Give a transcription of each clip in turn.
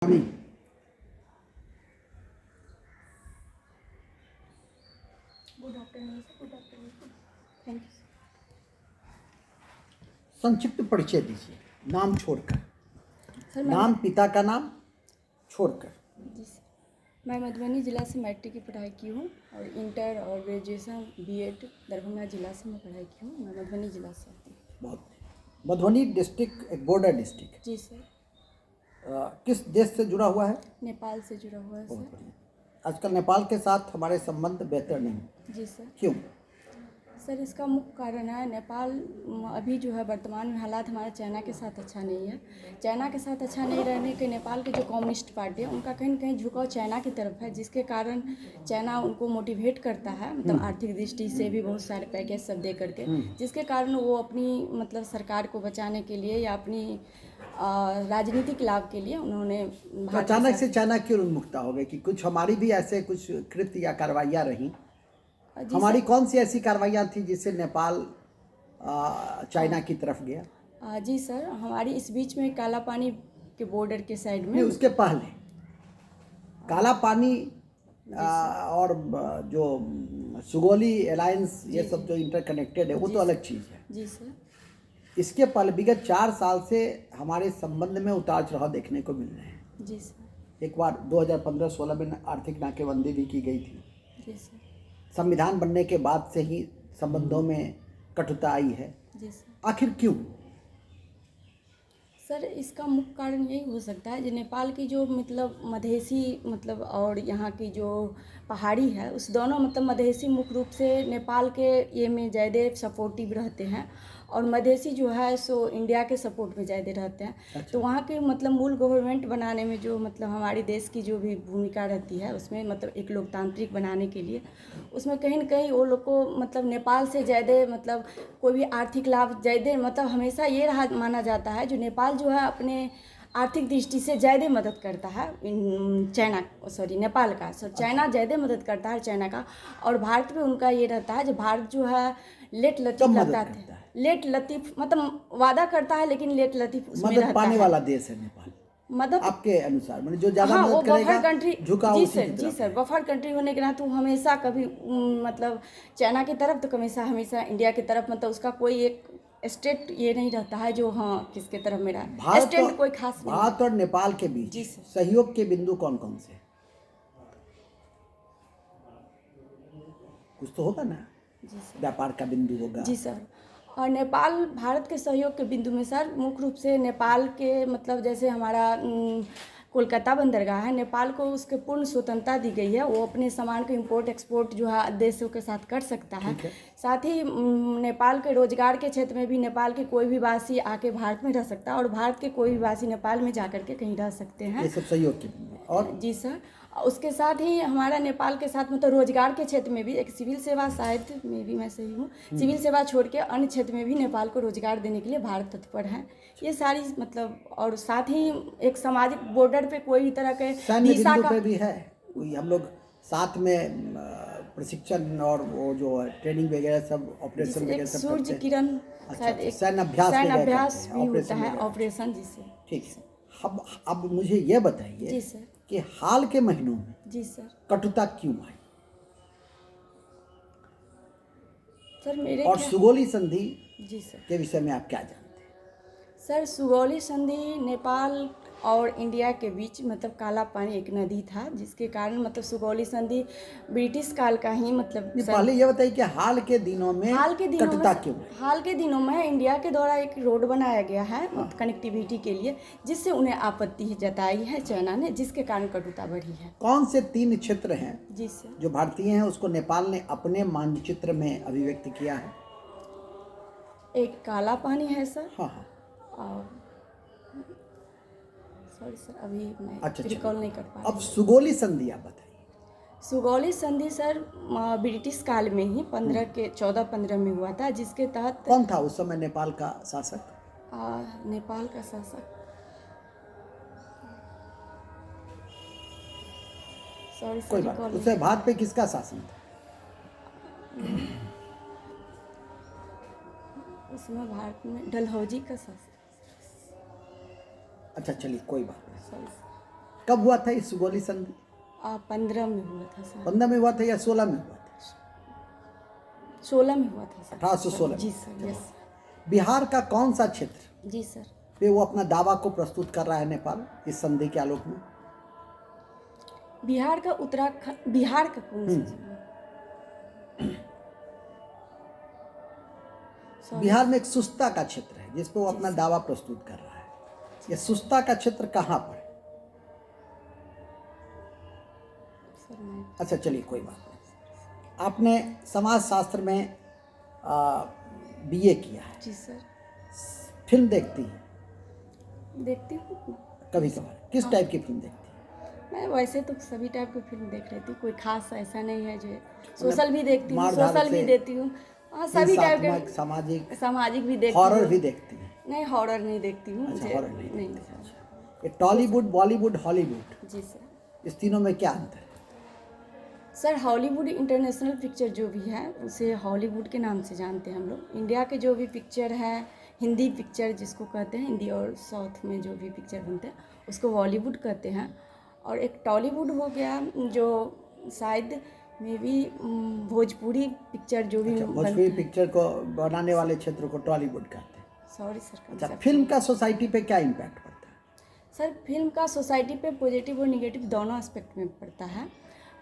Good afternoon sir. Good afternoon. Thank you संक्षिप्त परिचय दीजिए, नाम छोड़कर। सर। नाम, पिता का नाम छोड़कर। जी सर, मैं मधुबनी ज़िला से मैट्रिक की पढ़ाई की हूँ और इंटर और ग्रेजुएशन बीएड दरभंगा ज़िला से मैं पढ़ाई की हूँ। मैं मधुबनी ज़िला से आती हूँ। बहुत। मधुबनी डिस्ट्रिक्ट एक बॉर्डर डिस्ट्रिक्ट। जी सर। किस देश से जुड़ा हुआ है? नेपाल से जुड़ा हुआ है बहुत सर। बढ़िया। आजकल नेपाल के साथ हमारे संबंध बेहतर नहीं। जी सर। क्यों? सर, इसका मुख्य कारण है नेपाल अभी जो है वर्तमान में हालात हमारे चाइना के साथ अच्छा नहीं है। चाइना के साथ अच्छा नहीं रहने के नेपाल की जो कम्युनिस्ट पार्टी है उनका कहीं न कहीं झुकाव चाइना की तरफ है, जिसके कारण चाइना उनको मोटिवेट करता है, मतलब आर्थिक दृष्टि से भी बहुत सारे पैकेज सब दे करके, जिसके कारण वो अपनी मतलब सरकार को बचाने के लिए या अपनी राजनीतिक लाभ के लिए उन्होंने तो अचानक से चाइना क्यों उन्मुखता हो गई? कि कुछ हमारी भी ऐसे कुछ कृत्य या कार्रवाइयाँ रहीं? हमारी कौन सी ऐसी कार्रवाइयाँ थी जिससे नेपाल चाइना की तरफ गया? जी सर, हमारी इस बीच में काला पानी के बॉर्डर के साइड में नहीं, उसके पहले काला पानी और जो सुगोली अलायंस, ये सब जो इंटरकनेक्टेड है वो तो अलग चीज़ है। जी सर। इसके पहले विगत 4 साल से हमारे संबंध में उतार चढ़ाव देखने को मिल रहे हैं। जी सर। एक बार 2015-16 में आर्थिक नाकेबंदी भी की गई थी। जी सर। संविधान बनने के बाद से ही संबंधों में कटुता आई है। जी सर। आखिर क्यों? सर, इसका मुख्य कारण यही हो सकता है जो नेपाल की जो मतलब मधेसी मतलब और यहाँ की जो पहाड़ी है, उस दोनों मतलब मधेसी मुख्य रूप से नेपाल के ये में ज़्यादा सपोर्टिव रहते हैं और मधेसी जो है सो इंडिया के सपोर्ट में ज़्यादा रहते हैं। अच्छा। तो वहाँ के मतलब मूल गवर्नमेंट बनाने में जो मतलब हमारे देश की जो भी भूमिका रहती है उसमें मतलब एक लोकतांत्रिक बनाने के लिए उसमें कहीं न कहीं वो लोग को मतलब नेपाल से ज़्यादा मतलब कोई भी आर्थिक लाभ ज़्यादा मतलब हमेशा ये रहा माना जाता है जो नेपाल जो है अपने आर्थिक दृष्टि से ज़्यादा मदद करता है नेपाल का चाइना ज़्यादा मदद करता है चाइना का। और भारत में उनका ये रहता है जो भारत जो है लेट लतीफ़ लगता है, लेट लतीफ़ मतलब वादा करता है लेकिन लेट लतीफ़ उसमें मदद रहता पाने है। वाला देश है नेपाल मदद आपके अनुसार? मतलब जो ज़्यादा हाँ, वो मदद करेगा बफर कंट्री। झुकाव जी उसी सर, की जी तरफ सर, है। बफर कंट्री होने के नाते वो हमेशा कभी मतलब चाइना की तरफ तो हमेशा हमेशा इंडिया की तरफ, मतलब उसका कोई एक स्टेट ये नहीं रहता है जो हाँ किसके तरफ मेरा स्टैंड कोई खास नहीं है। भारत और नेपाल के बीच जी सर। सहयोग के बिंदु कौन कौन से हैं? कुछ तो होगा ना? जी सर। व्यापार का बिंदु होगा। जी सर। और नेपाल भारत के सहयोग के बिंदु में सर मुख्य रूप से नेपाल के मतलब जैसे हमारा कोलकाता बंदरगाह है, नेपाल को उसके पूर्ण स्वतंत्रता दी गई है, वो अपने सामान को इंपोर्ट एक्सपोर्ट जो है देशों के साथ कर सकता है। साथ ही नेपाल के रोजगार के क्षेत्र में भी नेपाल के कोई भी वासी आके भारत में रह सकता है और भारत के कोई भी वासी नेपाल में जा कर के कहीं रह सकते हैं। ये सब सहयोग के बिंदु। और जी सर, उसके साथ ही हमारा नेपाल के साथ मतलब रोजगार के क्षेत्र में भी एक सिविल सेवा, शायद में भी मैं सही हूँ, सिविल सेवा छोड़ के अन्य क्षेत्र में भी नेपाल को रोजगार देने के लिए भारत तत्पर है। ये सारी मतलब और साथ ही एक सामाजिक बॉर्डर पे कोई भी तरह के सैन्य दिशा बिंदु का पे भी है कोई? हम लोग साथ में प्रशिक्षण और वो जो ट्रेनिंग वगैरह सब ऑपरेशन वगैरह एक सब सूर्य करते हैं। किरण अच्छा, शायद एक सैन्य अभ्यास सैन्य वगैरह अभ्यास करते हैं, भी होता ऑपरेशन है, वगैरह। ऑपरेशन जिसे। ठीक है। अब मुझे ये बताइए जी सर। कि हाल के महीनों में जी सर। कटुता क्यों आई? सर मेरे और क्या। सुगोली संधि जी सर। के विषय में आप क्या जानते हैं? सर, सुगौली संधि नेपाल और इंडिया के बीच मतलब काला पानी एक नदी था, जिसके कारण मतलब सुगौली संधि ब्रिटिश काल का ही मतलब पहले ये बताइए कि हाल के दिनों में कटुता क्यों आई? हाल के दिनों में इंडिया के द्वारा एक रोड बनाया गया है मतलब कनेक्टिविटी के लिए, जिससे उन्हें आपत्ति जताई है चाइना ने, जिसके कारण कटुता बढ़ी है। कौन से 3 क्षेत्र हैं जी सर। जो भारतीय हैं उसको नेपाल ने अपने मानचित्र में अभिव्यक्त किया है? एक काला पानी है सर। हाँ हाँ। और सॉरी सर, अभी मैं अच्छा, रिकॉल नहीं कर पा रही अब हूँ। सुगोली संधि आप बताइए। सुगौली संधि सर ब्रिटिश काल में ही 1415 में हुआ था, जिसके तहत कौन था उस समय नेपाल का शासक? नेपाल का शासक, सॉरी सर कोई बात रिकॉल नहीं। नहीं उससे कर भारत पा पे किसका शासन था? उसमें भारत में डलहौजी का शासक। अच्छा चलिए, कोई बात नहीं। Sorry sir. कब हुआ था ये सुगौली संधि? 15 में हुआ था सर, 15 में हुआ था या 16 में हुआ था? 16 में हुआ था सर। 1816 जी में। सर, यस बिहार का कौन सा क्षेत्र जी सर। पे वो अपना दावा को प्रस्तुत कर रहा है नेपाल इस संधि के आलोक में? बिहार का उत्तराखंड, बिहार का कौन सा जिला? Sorry, बिहार में एक सुस्ता का क्षेत्र है जिस पे वो अपना दावा प्रस्तुत कर रहा है। ये सुस्ता का क्षेत्र कहाँ पर है? सर मैं अच्छा चलिए कोई बात नहीं। आपने समाज शास्त्र में बीए किया है, जी सर, फिल्म देखती हैं देखती हूँ। कभी कभार? किस टाइप की फिल्म देखती हैं? मैं वैसे तो सभी टाइप की फिल्म देख लेती हूँ, कोई खास ऐसा नहीं है। जो सोशल भी देखती हूँ, मार-धाड़ सोशल भी से देती हूँ, हाँ सभी टाइप हिंसात्मक, के। सामाजिक, सामाजिक भी देखती हॉरर हूँ। भी देखती हैं? नहीं, हॉरर नहीं देखती हूँ। अच्छा, मुझे हॉरर नहीं नहीं देखती हैं। सर। ये टॉलीवुड, बॉलीवुड, हॉलीवुड, जी सर। इस तीनों में क्या अंतर है? सर हॉलीवुड इंटरनेशनल पिक्चर जो भी है उसे हॉलीवुड के नाम से जानते हैं हम लोग। इंडिया के जो भी पिक्चर है, हिंदी पिक्चर जिसको कहते हैं, हिंदी और साउथ में जो भी पिक्चर बनते हैं उसको बॉलीवुड कहते हैं। और एक टॉलीवुड हो गया जो शायद मे बी भोजपुरी पिक्चर जो भी अच्छा, बनते भोजपुरी हैं। पिक्चर को बनाने वाले क्षेत्र को टॉलीवुड कहते हैं। सॉरी सर, अच्छा, concept फिल्म नहीं। का सोसाइटी पे क्या इम्पैक्ट पड़ता है? सर फिल्म का सोसाइटी पे पॉजिटिव और निगेटिव दोनों एस्पेक्ट में पड़ता है।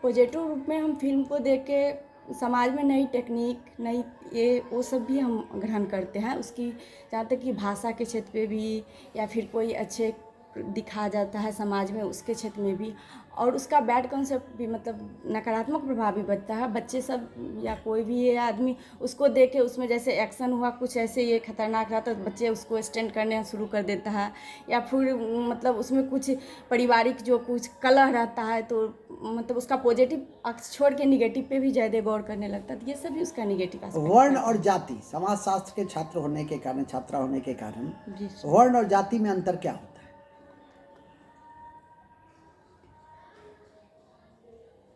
पॉजिटिव रूप में हम फिल्म को देख के समाज में नई टेक्निक, नई ये वो सब भी हम ग्रहण करते हैं। उसकी जहाँ तक कि भाषा के क्षेत्र पे भी या फिर कोई अच्छे दिखाया जाता है समाज में, उसके क्षेत्र में भी। और उसका बैड कंसेप्ट भी, मतलब नकारात्मक प्रभाव भी बनता है। बच्चे सब या कोई भी ये आदमी उसको देख के, उसमें जैसे एक्शन हुआ कुछ ऐसे ये खतरनाक रहा तो बच्चे उसको स्टैंड करने शुरू कर देता है। या फिर मतलब उसमें कुछ पारिवारिक जो कुछ कलह रहता है तो मतलब उसका पॉजिटिव अक्स छोड़ के निगेटिव पे भी ज़्यादा गौर करने लगता है। तो ये सब भी उसका निगेटिव एस्पेक्ट वर्ण और जाति, समाज शास्त्र के छात्र होने के कारण, छात्रा होने के कारण जी सर। वर्ण और जाति में अंतर क्या होता है?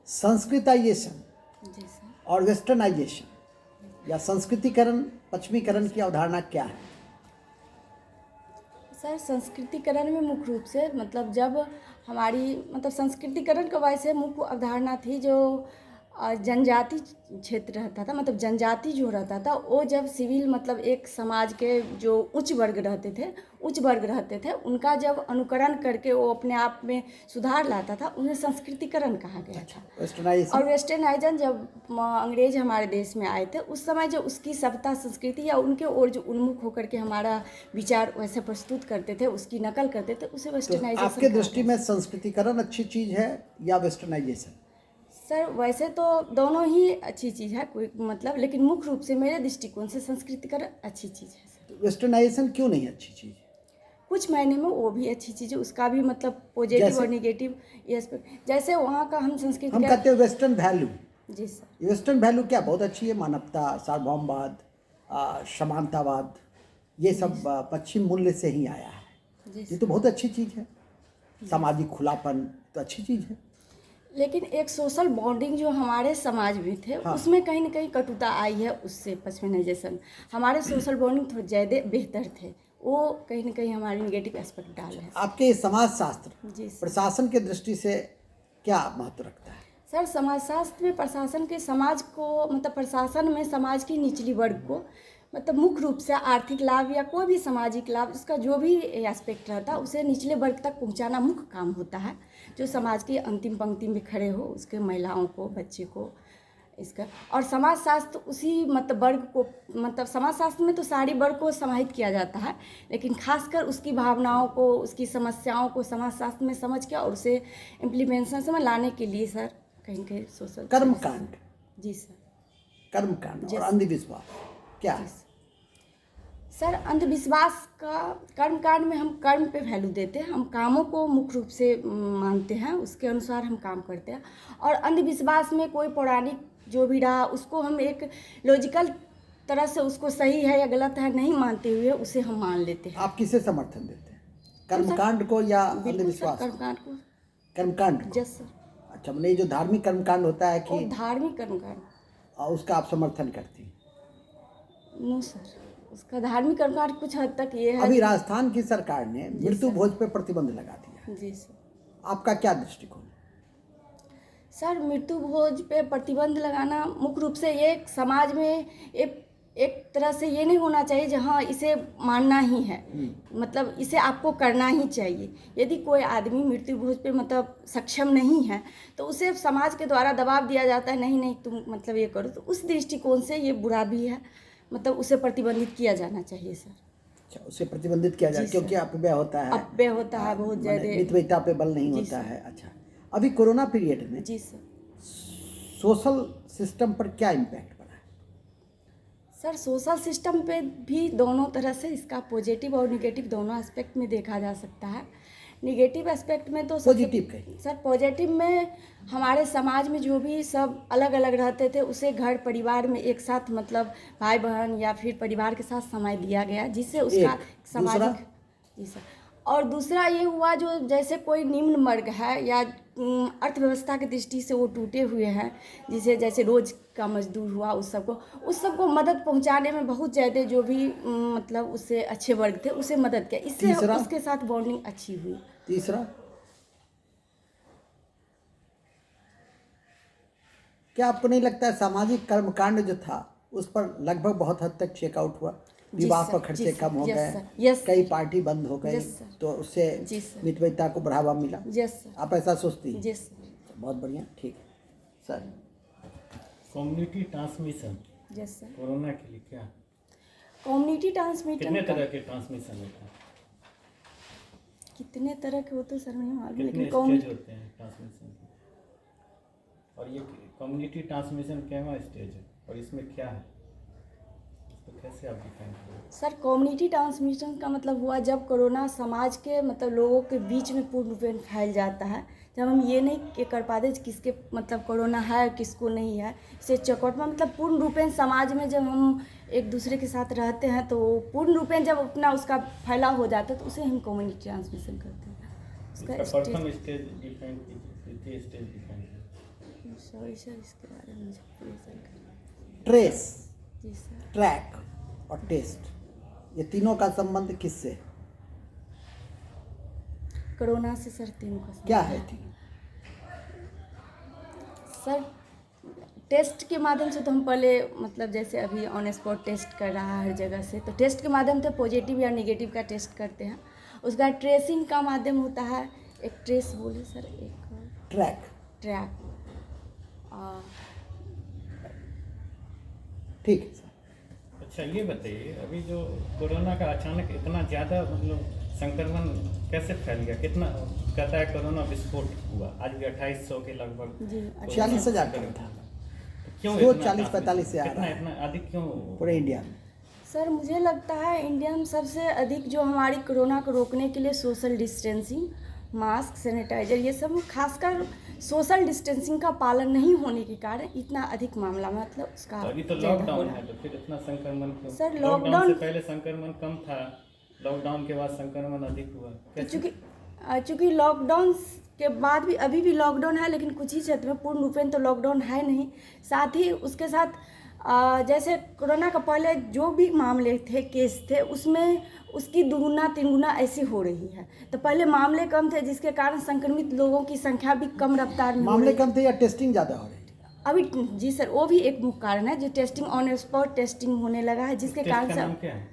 संस्कृताइजेशन जी सर। और वेस्टर्नाइजेशन या संस्कृतिकरण, पश्चिमीकरण की अवधारणा क्या है? सर संस्कृतिकरण में मुख्य रूप से मतलब जब हमारी मतलब संस्कृतिकरण का वैसे मुख्य अवधारणा थी जो जनजाति क्षेत्र रहता था, मतलब जनजाति जो रहता था वो जब सिविल मतलब एक समाज के जो उच्च वर्ग रहते थे उनका जब अनुकरण करके वो अपने आप में सुधार लाता था, उन्हें संस्कृतिकरण कहा गया था। और वेस्टर्नाइजेशन? वेस्टर्नाइजन जब अंग्रेज हमारे देश में आए थे उस समय जो उसकी सभ्यता संस्कृति या उनके ओर जो उन्मुख होकर के हमारा विचार वैसे प्रस्तुत करते थे, उसकी नकल करते थे, उसे तो वेस्टर्नाइजेशन आपके कहा दृष्टि गया। में संस्कृतिकरण अच्छी चीज है या वेस्टर्नाइजेशन? सर वैसे तो दोनों ही अच्छी चीज़ है, कोई मतलब, लेकिन मुख्य रूप से मेरे दृष्टिकोण से संस्कृतिकरण अच्छी चीज़ है सर। वेस्टर्नाइजेशन क्यों नहीं अच्छी चीज? कुछ मायने में वो भी अच्छी चीज़ है, उसका भी मतलब पॉजिटिव जैसे? और निगेटिव ये aspect। जैसे वहाँ का हम संस्कृति हम कहते हैं वेस्टर्न वैल्यू। जी सर। वेस्टर्न वैल्यू क्या बहुत अच्छी है? मानवता, सार्वभौमवाद, समानतावाद, ये सब पश्चिम मूल्य से ही आया है। जी ये सर। तो बहुत अच्छी चीज है। सामाजिक खुलापन तो अच्छी चीज है। लेकिन एक सोशल बॉन्डिंग जो हमारे समाज में थे हाँ। उसमें कहीं ना कहीं कटुता आई है उससे। पश्चिमाइजेशन हमारे सोशल बॉन्डिंग थोड़े ज़्यादा बेहतर थे, वो कहीं ना कहीं हमारे निगेटिव एस्पेक्ट डाल है। आपके ये समाज शास्त्र जी सर। प्रशासन के दृष्टि से क्या महत्व रखता है? सर समाजशास्त्र में प्रशासन के समाज को मतलब प्रशासन में समाज की निचली वर्ग को मतलब मुख्य रूप से आर्थिक लाभ या कोई भी सामाजिक लाभ, उसका जो भी एस्पेक्ट रहता है उसे निचले वर्ग तक पहुंचाना मुख्य काम होता है। जो समाज की अंतिम पंक्ति में खड़े हो उसके महिलाओं को, बच्चे को, इसका। और समाजशास्त्र उसी मतलब वर्ग को, मतलब समाजशास्त्र में तो सारी वर्ग को समाहित किया जाता है, लेकिन खासकर उसकी भावनाओं को, उसकी समस्याओं को समाजशास्त्र में समझ के और उसे इम्प्लीमेंशन में लाने के लिए सर कहीं कहीं सोशल कर्मकांड। जी सर। कर्मकांड और Yes. अंधविश्वास क्या है? सर अंधविश्वास का, कर्मकांड में हम कर्म पे वैल्यू देते हैं, हम कामों को मुख्य रूप से मानते हैं, उसके अनुसार हम काम करते हैं। और अंधविश्वास में कोई पौराणिक जो भी रहा उसको हम एक लॉजिकल तरह से उसको सही है या गलत है नहीं मानते हुए उसे हम मान लेते हैं। आप किसे समर्थन देते हैं, कर्मकांड को या बिल्कुल सर, अंधविश्वास को? कर्मकांड को। कर्मकांड को। जस सर। अच्छा, मतलब ये जो धार्मिक कर्मकांड होता है और कि धार्मिक कर्मकांड उसका आप समर्थन करती हैं? नो सर, उसका धार्मिक कर्मकांड कुछ हद तक ये है। अभी राजस्थान की सरकार ने मृत्यु सर। भोज पे प्रतिबंध लगा दिया है। जी सर। आपका क्या दृष्टिकोण है? सर मृत्यु भोज पे प्रतिबंध लगाना मुख्य रूप से ये समाज में एक तरह से ये नहीं होना चाहिए जहाँ इसे मानना ही है, मतलब इसे आपको करना ही चाहिए। यदि कोई आदमी मृत्यु भोज पे मतलब सक्षम नहीं है तो उसे समाज के द्वारा दबाव दिया जाता है, नहीं नहीं तुम मतलब ये करो, तो उस दृष्टिकोण से ये बुरा भी है, मतलब उसे प्रतिबंधित किया जाना चाहिए सर। अच्छा, उसे प्रतिबंधित किया जाए जी क्योंकि अपव्यय होता है, अपव्यय होता है बहुत माने ज़्यादा। मितव्ययिता पे बल नहीं जी होता सर। है। अच्छा, अभी कोरोना पीरियड में जी सर। सोशल सिस्टम पर क्या इम्पैक्ट पड़ा है? सर सोशल सिस्टम पे भी दोनों तरह से इसका पॉजिटिव और निगेटिव दोनों एस्पेक्ट में देखा जा सकता है। निगेटिव एस्पेक्ट में तो पॉजिटिव कहिए। सर पॉजिटिव में हमारे समाज में जो भी सब अलग अलग रहते थे उसे घर परिवार में एक साथ मतलब भाई बहन या फिर परिवार के साथ समय दिया गया, जिससे उसका सामाजिक। जी सर। और दूसरा ये हुआ जो जैसे कोई निम्न वर्ग है या अर्थव्यवस्था की दृष्टि से वो टूटे हुए हैं, जिसे जैसे रोज का मजदूर हुआ, उस सबको मदद पहुंचाने में बहुत ज़्यादा जो भी मतलब उससे अच्छे वर्ग थे उसे मदद किया, इससे उसके साथ बॉन्डिंग अच्छी हुई। तीसरा, क्या आपको नहीं लगता है सामाजिक कर्मकांड जो था उस पर लगभग बहुत हद तक चेकआउट हुआ? विवाह पर खर्चे कम हो गए, कई पार्टी बंद हो गई, तो उससे मितव्ययिता को बढ़ावा मिला। आप ऐसा सोचती हैं? बहुत बढ़िया, ठीक है सर। कम्युनिटी ट्रांसमिशन कोरोना के लिए क्या? कम्युनिटी ट्रांसमिशन कितने तरह के ट्रांसमिशन होते हैं? कितने तरह के होते सर नहीं मालूम, लेकिन स्टेज होते हैं ट्रांसमिशन के, और ये कम्युनिटी ट्रांसमिशन केवा स्टेज है और इसमें क्या है, तो कैसे आप डिफाइन करेंगे? सर कम्युनिटी ट्रांसमिशन का मतलब हुआ जब कोरोना समाज के मतलब लोगों के बीच में पूर्ण रूप में फैल जाता है, जब हम ये नहीं कर पाते किसके मतलब कोरोना है किसको नहीं है, इसे चौकट में मतलब पूर्ण रूपेण समाज में जब हम एक दूसरे के साथ रहते हैं तो पूर्ण रूपेण जब अपना उसका फैलाव हो जाता है तो उसे हम कम्युनिटी ट्रांसमिशन करते हैं। उसका प्रथम स्टेज डिफाइन कीजिए, द्वितीय स्टेज डिफाइन कीजिए। सॉरी सर इसके बारे में मुझे ट्रेस, जी सर, ट्रैक और टेस्ट, ये तीनों का संबंध किससे है? कोरोना से सर तीनों का क्या है तीनों? सर टेस्ट के माध्यम से तो हम पहले मतलब जैसे अभी ऑन स्पॉट टेस्ट कर रहा है हर जगह से, तो टेस्ट के माध्यम से पॉजिटिव या नेगेटिव का टेस्ट करते हैं। उसका ट्रेसिंग का माध्यम होता है, एक ट्रेस बोले सर, एक ट्रैक। ठीक है सर। अच्छा ये बताइए, अभी जो कोरोना का अचानक इतना ज़्यादा मतलब संक्रमण कैसे फैल गया? कितना कहता है कोरोना विस्फोट हुआ, आज भी 2800 के लगभग 46,000 का था, क्यों 40-45 से आ रहा है, इतना अधिक क्यों पूरे इंडिया में? सर मुझे लगता है इंडिया में सबसे अधिक जो हमारी कोरोना को रोकने के लिए सोशल डिस्टेंसिंग, मास्क, सैनिटाइजर, ये सब खासकर सोशल डिस्टेंसिंग का पालन नहीं होने के कारण इतना अधिक मामला मतलब उसका अभी तो लॉकडाउन है, तो फिर इतना संक्रमण क्यों? सर लॉकडाउन से पहले संक्रमण कम था, लॉकडाउन के बाद संक्रमण अधिक हुआ। चूँकि लॉकडाउन के बाद भी अभी भी लॉकडाउन है, लेकिन कुछ ही क्षेत्र में पूर्ण रूपेण तो लॉकडाउन है नहीं। साथ ही उसके साथ जैसे कोरोना का पहले जो भी मामले थे, केस थे, उसमें उसकी दुगुना तिगुना ऐसी हो रही है। तो पहले मामले कम थे जिसके कारण संक्रमित लोगों की संख्या भी कम रफ्तार में मामले कम थे या टेस्टिंग ज़्यादा हो रही थी? अभी जी सर वो भी एक मुख्य कारण है, जो टेस्टिंग ऑन स्पॉट टेस्टिंग होने लगा है, जिसके कारण नाम क्या है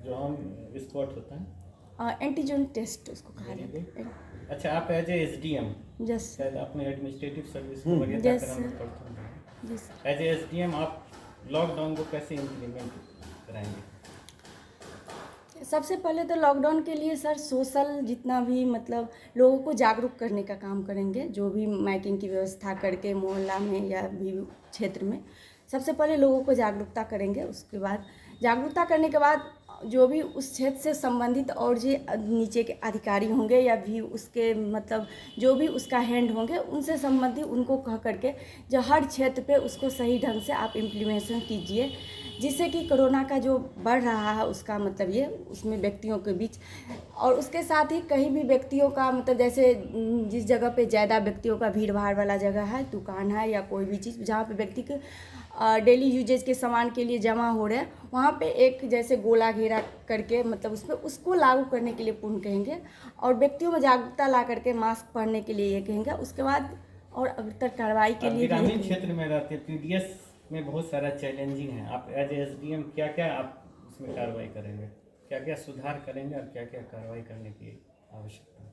जो ऑन स्पॉट होता है? एंटीजन टेस्ट उसको कहा जाता है। अच्छा, आप एज एसडीएम, यस शायद आपने एडमिनिस्ट्रेटिव सर्विस को वरीयता क्रम में प्रथम रहे, जी सर। एज एसडीएम आप लॉकडाउन को कैसे इम्प्लीमेंट कराएंगे? सबसे पहले तो लॉकडाउन के लिए सर सोशल जितना भी मतलब लोगों को जागरूक करने का काम करेंगे, जो भी माइकिंग की व्यवस्था करके मोहल्ला में या भी क्षेत्र में सबसे पहले लोगों को जागरूकता करेंगे। उसके बाद जागरूकता करने के बाद जो भी उस क्षेत्र से संबंधित और जो नीचे के अधिकारी होंगे या भी उसके मतलब जो भी उसका हैंड होंगे, उनसे संबंधित उनको कह करके जो हर क्षेत्र पे उसको सही ढंग से आप इम्प्लीमेशन कीजिए, जिससे कि कोरोना का जो बढ़ रहा है उसका मतलब ये उसमें व्यक्तियों के बीच, और उसके साथ ही कहीं भी व्यक्तियों का मतलब जैसे जिस जगह पे ज़्यादा व्यक्तियों का भीड़ भाड़ वाला जगह है, दुकान है या कोई भी चीज़ जहाँ पे व्यक्ति के डेली यूजेज के सामान के लिए जमा हो रहे हैं, वहाँ पे एक जैसे गोला घेरा करके मतलब उसमें उसको लागू करने के लिए पूर्ण कहेंगे, और व्यक्तियों में जागरूकता ला करके मास्क पहनने के लिए ये कहेंगे। उसके बाद और अग्रतर कार्रवाई के आप लिए ग्रामीण क्षेत्र में रहते हैं, पीडीएस में बहुत सारा चैलेंजिंग है, आप एज एसडीएम क्या क्या आप उसमें कार्रवाई करेंगे, क्या क्या सुधार करेंगे और क्या क्या कार्रवाई करने की आवश्यकता है?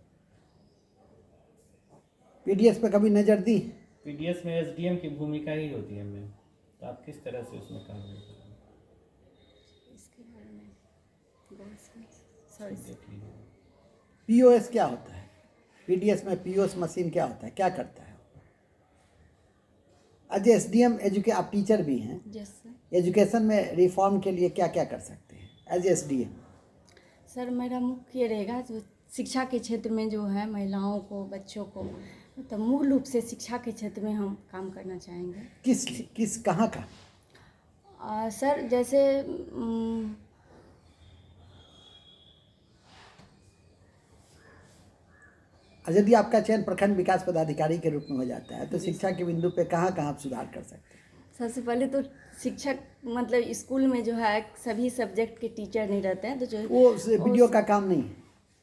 पीडीएस पे कभी नज़र दी? पीडीएस में एसडीएम की भूमिका ही होती है मैम, तो आप किस तरह से उसमें कार्रवाई करेंगे? इसके बारे में सॉरी देख लीजिए। पीओएस क्या होता है? पीडीएस में पीओएस मशीन क्या होता है, क्या करता है? एज एसडीएम आप टीचर भी हैं, यस सर। एजुकेशन में रिफॉर्म के लिए क्या क्या कर सकते हैं एज एसडीएम? सर मेरा मुख्य ये रहेगा जो शिक्षा के क्षेत्र में जो है महिलाओं को, बच्चों को, मतलब मूल रूप से शिक्षा के क्षेत्र में हम काम करना चाहेंगे। किस कहाँ का? सर जैसे यदि आपका चयन प्रखंड विकास पदाधिकारी के रूप में हो जाता है तो शिक्षा के बिंदु पे कहाँ कहाँ आप सुधार कर सकते हैं? सबसे पहले तो शिक्षक मतलब स्कूल में जो है सभी सब्जेक्ट के टीचर नहीं रहते हैं, तो जो वो वीडियो का काम नहीं है,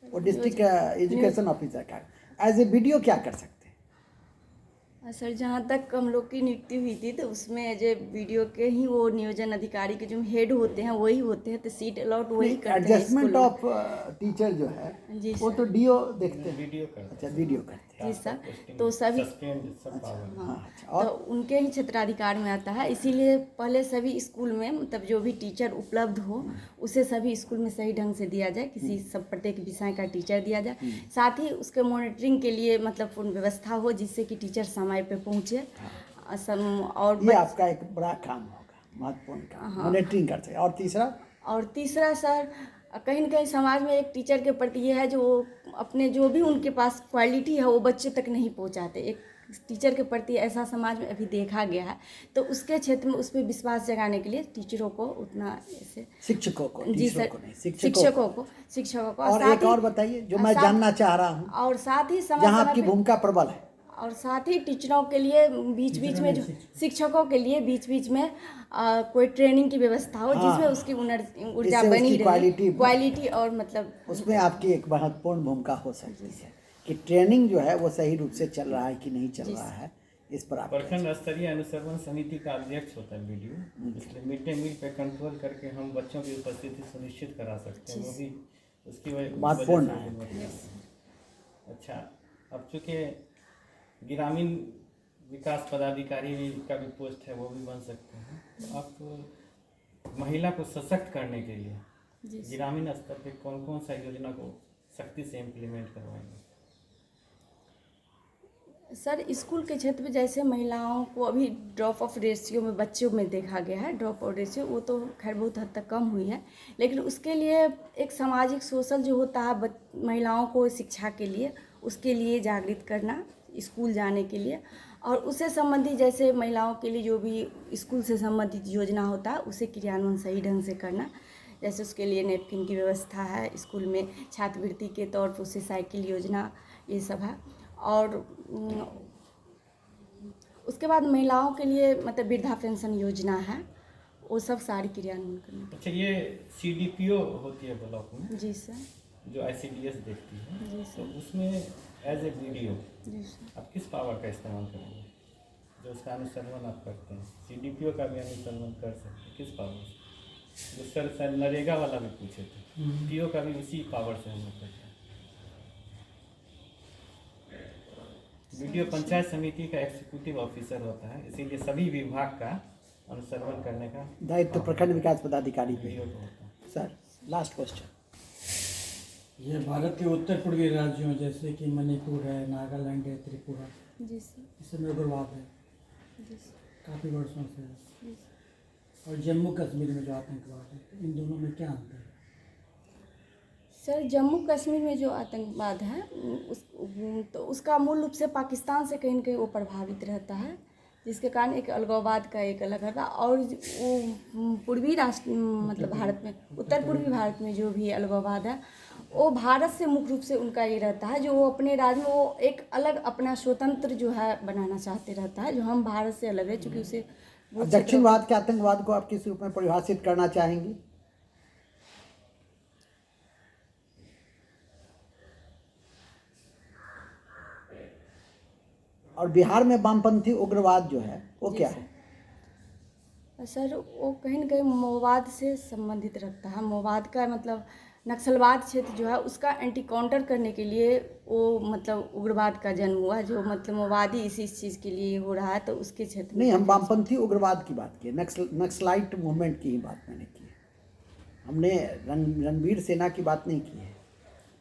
वो डिस्ट्रिक्ट एजुकेशन ऑफिसर का। एज ए वीडियो क्या कर सकते हैं? सर जहाँ तक हम लोग की नियुक्ति हुई थी तो उसमें जो वीडियो के ही वो नियोजन अधिकारी के जो हेड होते हैं वही होते हैं, तो सीट अलॉट वही करते हैं। एडजस्टमेंट ऑफ टीचर जो है जी वो सर। तो डीओ देखते हैं। वीडियो करते अच्छा, वीडियो करते हैं। जी सर, तो सभी सस्पेंड सब पावर। हाँ, और तो उनके ही क्षेत्राधिकार में आता है, इसीलिए पहले सभी स्कूल में मतलब जो भी टीचर उपलब्ध हो उसे सभी स्कूल में सही ढंग से दिया जाए, किसी सब प्रत्येक विषय का टीचर दिया जाए, साथ ही उसके मॉनिटरिंग के लिए मतलब पूर्ण व्यवस्था हो जिससे कि टीचर समय पे पहुँचे। और ये आपका एक बड़ा काम होगा, महत्वपूर्ण काम, मॉनिटरिंग करते हैं। और तीसरा सर कहीं न कहीं समाज में एक टीचर के प्रति ये है जो अपने जो भी उनके पास क्वालिटी है वो बच्चे तक नहीं पहुंचाते। एक टीचर के प्रति ऐसा समाज में अभी देखा गया है, तो उसके क्षेत्र में उस पर विश्वास जगाने के लिए टीचरों को उतना ऐसे शिक्षकों को, जी टीचरों सर, को नहीं, शिक्षकों को और साथ एक ही- और बताइए जो मैं जानना चाह रहा हूँ, और साथ ही समय जहाँ समय आपकी पे- भूमिका प्रबल है। और साथ ही टीचरों के लिए बीच बीच में जो शिक्षकों के लिए बीच बीच में कोई ट्रेनिंग की व्यवस्था हो जिसमें उसकी ऊर्जा इससे बनी उसकी रहे, क्वालिटी और मतलब उसमें आपकी एक महत्वपूर्ण भूमिका हो सकती है कि ट्रेनिंग जो है वो सही रूप से चल रहा है कि नहीं चल रहा है, इस पर आप प्रखंड स्तरीय अनुश्रवण समिति का अध्यक्ष होता है वीडियो, इसलिए मिड डे मील पे कंट्रोल करके हम बच्चों की उपस्थिति सुनिश्चित करा सकते हैं, वो भी उसकी महत्वपूर्ण वजह से। अच्छा, अब चूँकि ग्रामीण विकास पदाधिकारी का भी पोस्ट है वो भी बन सकते हैं, तो आप महिला को सशक्त करने के लिए ग्रामीण स्तर पे कौन कौन सा योजना को सख्ती से इम्प्लीमेंट करवाएंगे? सर स्कूल के क्षेत्र में जैसे महिलाओं को अभी ड्रॉप ऑफ रेशियो में बच्चों में देखा गया है, ड्रॉप ऑफ रेशियो वो तो खैर बहुत हद तक कम हुई है, लेकिन उसके लिए एक सामाजिक सोशल जो होता है महिलाओं को शिक्षा के लिए, उसके लिए जागृत करना स्कूल जाने के लिए, और उससे संबंधित जैसे महिलाओं के लिए जो भी स्कूल से संबंधित योजना होता है उसे क्रियान्वयन सही ढंग से करना। जैसे उसके लिए नैपकिन की व्यवस्था है स्कूल में, छात्रवृत्ति के तौर पर उसे साइकिल योजना, ये सब है। और उसके बाद महिलाओं के लिए मतलब वृद्धा पेंशन योजना है, वो सब सारी क्रियान्वयन करना। अच्छा, ये सीडीपीओ होती है ब्लॉक में? जी सर। जो आईसीडीएस देखती है, जी तो सर। उसमें एज ए वीडियो जी सर। आप किस पावर का इस्तेमाल करेंगे जो उसका अनुसंधान आप करते हैं? सीडीपीओ का भी अनुसंधान कर सकते हैं, किस पावर से? जो सर नरेगा वाला भी पूछे थे, पीओ का भी उसी पावर से हम लोग करते हैं। वीडियो पंचायत समिति का एग्जीक्यूटिव ऑफिसर होता है, इसीलिए सभी विभाग का अनुसंधान करने का दायित्व प्रखंड विकास पदाधिकारी पे वीडियो को होता है। Sir last question. ये भारत के उत्तर पूर्वी राज्यों जैसे कि मणिपुर है, नागालैंड है, त्रिपुरा, जी सर। इसमें उग्रवाद है जी सर। काफ़ी वर्षों से, जी सर। और जम्मू कश्मीर में जो आतंकवाद है, तो इन दोनों में क्या अंतर है? सर जम्मू कश्मीर में जो आतंकवाद है तो उसका मूल रूप से पाकिस्तान से कहीं न कहीं वो प्रभावित रहता है, जिसके कारण एक अलगाववाद का एक अलग रहता है। और वो पूर्वी राष्ट्र मतलब भारत में, उत्तर पूर्वी भारत में जो भी अलगाववाद है वो भारत से मुख्य रूप से उनका ये रहता है, जो वो अपने राज्य में वो एक अलग अपना स्वतंत्र जो है बनाना चाहते रहता है, जो हम भारत से अलग है, चूँकि उसे वो दक्षिणवाद के आतंकवाद को आप किस रूप में परिभाषित करना चाहेंगी? और बिहार में वामपंथी उग्रवाद जो है वो क्या है? सर वो कहीं ना कहीं माओवाद से संबंधित रखता है। माओवाद का मतलब नक्सलवाद क्षेत्र जो है उसका एंटी काउंटर करने के लिए वो मतलब उग्रवाद का जन्म हुआ, जो मतलब माओवादी इस चीज़ के लिए हो रहा है, तो उसके क्षेत्र में नहीं, हम वामपंथी उग्रवाद की बात की, नक्सलाइट मूवमेंट की ही बात मैंने की है। हमने रणवीर सेना की बात नहीं की है,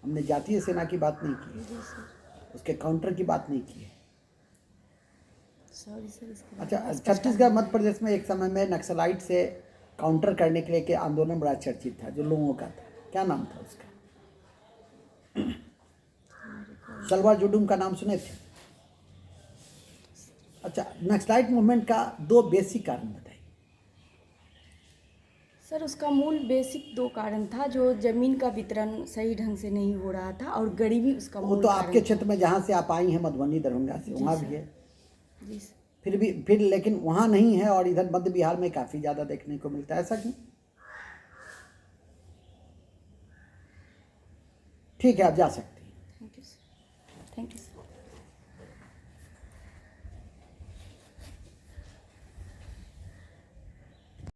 हमने जातीय सेना की बात नहीं की है, जी सर, उसके काउंटर की बात नहीं की है। सॉरी सर इसके अच्छा, बारे में छत्तीसगढ़ मध्य प्रदेश में एक समय में नक्सलाइट से काउंटर करने के लिए के आंदोलन बड़ा चर्चित था, जो लोगों का था, क्या नाम था उसका? सलवा जुडुम का नाम सुने थे? अच्छा, नक्सलाइट मूवमेंट का 2 बेसिक कारण बताइए। सर उसका मूल बेसिक 2 कारण था, जो ज़मीन का वितरण सही ढंग से नहीं हो रहा था और गरीबी उसका वो मूल तो कारण आपके था। क्षेत्र में जहाँ से आप आई हैं, मधुबनी दरभंगा से, वहाँ भी है, जी सर। फिर लेकिन वहाँ नहीं है और इधर मध्य बिहार में काफ़ी ज़्यादा देखने को मिलता है, ऐसा क्यों? ठीक है, आप जा सकती हैं। Thank you sir, thank you sir.